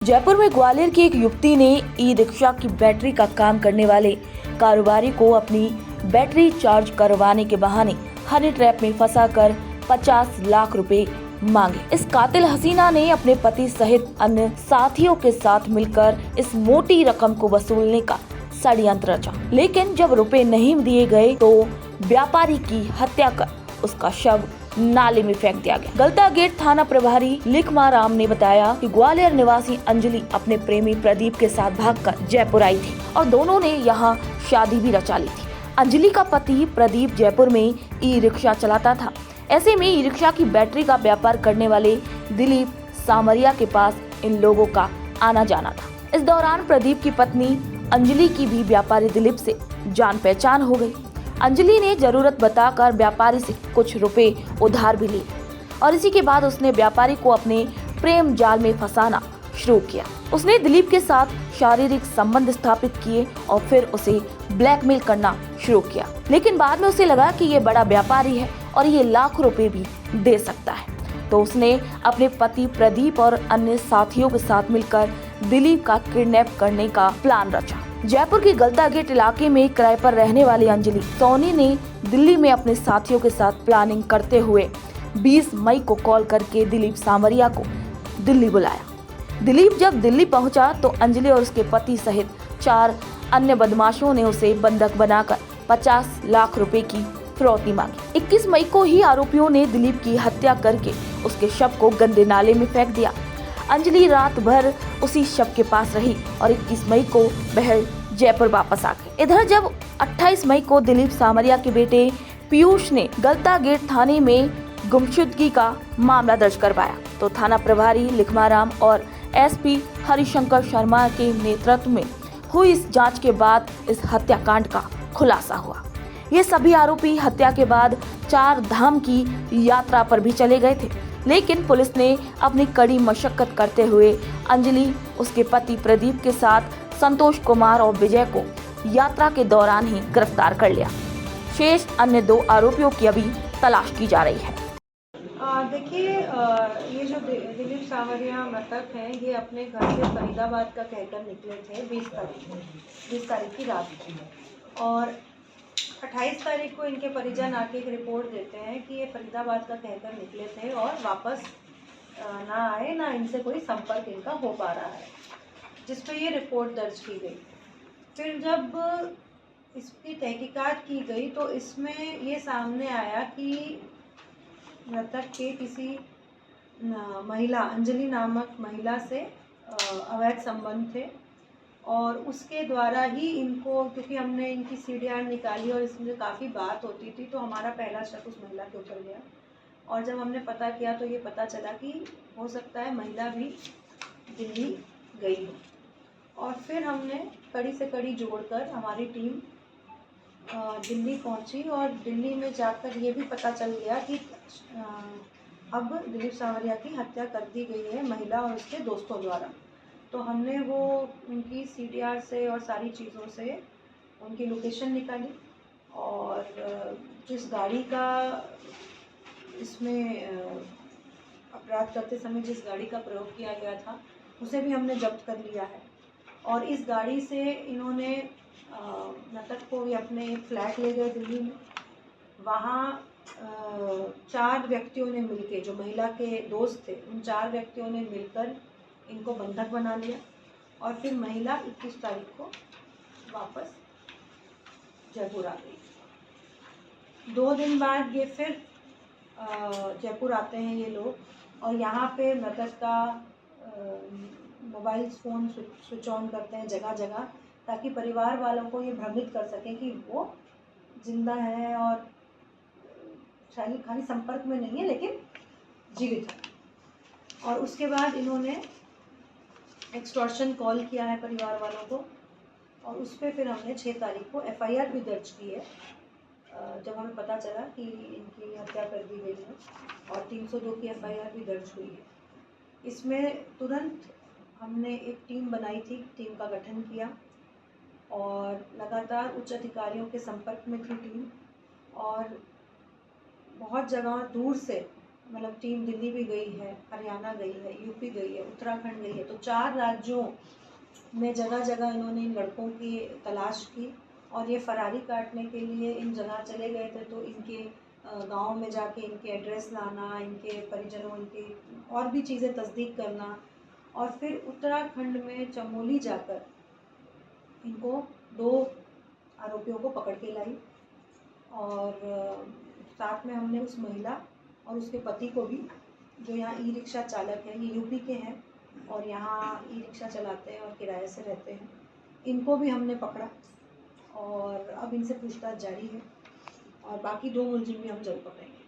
जयपुर में ग्वालियर की एक युवती ने ई रिक्शा की बैटरी का काम करने वाले कारोबारी को अपनी बैटरी चार्ज करवाने के बहाने हनी ट्रैप में फंसाकर 50 लाख रुपए मांगे। इस कातिल हसीना ने अपने पति सहित अन्य साथियों के साथ मिलकर इस मोटी रकम को वसूलने का षड्यंत्र रचा, लेकिन जब रुपए नहीं दिए गए तो व्यापारी की हत्या कर उसका शव नाले में फेंक दिया गया। गलता गेट थाना प्रभारी लिखमा राम ने बताया कि ग्वालियर निवासी अंजलि अपने प्रेमी प्रदीप के साथ भागकर जयपुर आई थी और दोनों ने यहां शादी भी रचा ली थी। अंजलि का पति प्रदीप जयपुर में ई रिक्शा चलाता था। ऐसे में ई रिक्शा की बैटरी का व्यापार करने वाले दिलीप सामरिया के पास इन लोगों का आना जाना था। इस दौरान प्रदीप की पत्नी अंजलि की भी व्यापारी दिलीप से जान पहचान हो गई। अंजलि ने जरूरत बताकर व्यापारी से कुछ रुपए उधार भी लिए और इसी के बाद उसने व्यापारी को अपने प्रेम जाल में फंसाना शुरू किया। उसने दिलीप के साथ शारीरिक संबंध स्थापित किए और फिर उसे ब्लैकमेल करना शुरू किया, लेकिन बाद में उसे लगा कि ये बड़ा व्यापारी है और ये लाखों रुपए भी दे सकता है, तो उसने अपने पति प्रदीप और अन्य साथियों के साथ मिलकर दिलीप का किडनैप करने का प्लान रचा। जयपुर की गलता गेट इलाके में किराए पर रहने वाली अंजलि सोनी ने दिल्ली में अपने साथियों के साथ प्लानिंग करते हुए 20 मई को कॉल करके दिलीप सामरिया को दिल्ली बुलाया। दिलीप जब दिल्ली पहुंचा तो अंजलि और उसके पति सहित 4 अन्य बदमाशों ने उसे बंधक बनाकर 50 लाख रुपए की फिरौती मांगी। 21 मई को ही आरोपियों ने दिलीप की हत्या करके उसके शव को गंदे नाले में फेंक दिया। अंजलि रात भर उसी शव के पास रही और 21 मई को वह जयपुर वापस आ गई। इधर जब 28 मई को दिलीप सामरिया के बेटे पीयूष ने गलता गेट थाने में गुमशुदगी का मामला दर्ज करवाया तो थाना प्रभारी लिखमाराम और एसपी हरिशंकर शर्मा के नेतृत्व में हुई इस जांच के बाद इस हत्याकांड का खुलासा हुआ। ये सभी आरोपी हत्या के बाद 4 धाम की यात्रा पर भी चले गए थे, लेकिन पुलिस ने अपनी कड़ी मशक्कत करते हुए अंजलि, उसके पति प्रदीप के साथ संतोष कुमार और विजय को यात्रा के दौरान ही गिरफ्तार कर लिया। शेष अन्य 2 आरोपियों की अभी तलाश की जा रही है। देखिए, ये जो दिलीप सावरिया मृतक हैं, ये अपने घर से फरीदाबाद का कहकर निकले थे 20 तारीख की रात को, और 28 तारीख को इनके परिजन आके एक रिपोर्ट देते हैं कि ये फरीदाबाद का कहकर निकले थे और वापस ना आए, ना इनसे कोई संपर्क इनका हो पा रहा है, जिस पर ये रिपोर्ट दर्ज की गई। फिर जब इसकी तहकीकात की गई तो इसमें ये सामने आया कि मृतक के किसी महिला, अंजलि नामक महिला से अवैध संबंध थे और उसके द्वारा ही इनको, क्योंकि हमने इनकी सीडीआर निकाली और इसमें काफ़ी बात होती थी, तो हमारा पहला शक उस महिला के ऊपर गया। और जब हमने पता किया तो ये पता चला कि हो सकता है महिला भी दिल्ली गई हो। और फिर हमने कड़ी से कड़ी जोड़कर हमारी टीम दिल्ली पहुंची और दिल्ली में जाकर ये भी पता चल गया कि अब दिलीप सावरिया की हत्या कर दी गई है महिला और उसके दोस्तों द्वारा। तो हमने वो उनकी सीडीआर से और सारी चीज़ों से उनकी लोकेशन निकाली और जिस गाड़ी का इसमें अपराध करते समय जिस गाड़ी का प्रयोग किया गया था उसे भी हमने जब्त कर लिया है। और इस गाड़ी से इन्होंने मृतक को भी अपने एक फ्लैट ले गए दिल्ली में। वहाँ 4 व्यक्तियों ने मिलकर, जो महिला के दोस्त थे, उन 4 व्यक्तियों ने मिलकर इनको बंधक बना लिया और फिर महिला 21 तारीख को वापस जयपुर आ गई। 2 दिन बाद ये फिर जयपुर आते हैं ये लोग और यहाँ पे मृतक का मोबाइल फ़ोन स्विच ऑन करते हैं जगह जगह, ताकि परिवार वालों को ये भ्रमित कर सकें कि वो जिंदा है और शायद खाली संपर्क में नहीं है लेकिन जीवित है। और उसके बाद इन्होंने एक्सटॉर्शन कॉल किया है परिवार वालों को और उस पर फिर हमने 6 तारीख को एफआईआर भी दर्ज की है, जब हमें पता चला कि इनकी हत्या कर दी गई है, और 302 की एफआईआर भी दर्ज हुई है। इसमें तुरंत हमने एक टीम बनाई थी, टीम का गठन किया और लगातार उच्च अधिकारियों के संपर्क में थी टीम, और बहुत जगह दूर से मतलब टीम दिल्ली भी गई है, हरियाणा गई है, यूपी गई है, उत्तराखंड गई है। तो 4 राज्यों में जगह जगह इन्होंने इन लड़कों की तलाश की और ये फरारी काटने के लिए इन जगह चले गए थे। तो इनके गांव में जाके इनके एड्रेस लाना, इनके परिजनों, इनके और भी चीज़ें तस्दीक करना, और फिर उत्तराखंड में चमोली जाकर इनको 2 आरोपियों को पकड़ के लाई। और साथ में हमने उस महिला और उसके पति को भी, जो यहाँ ई रिक्शा चालक है, ये यूपी के हैं और यहाँ ई रिक्शा चलाते हैं और किराए से रहते हैं, इनको भी हमने पकड़ा और अब इनसे पूछताछ जारी है और बाकी 2 मुलजिम भी हम जल्द पकड़ेंगे।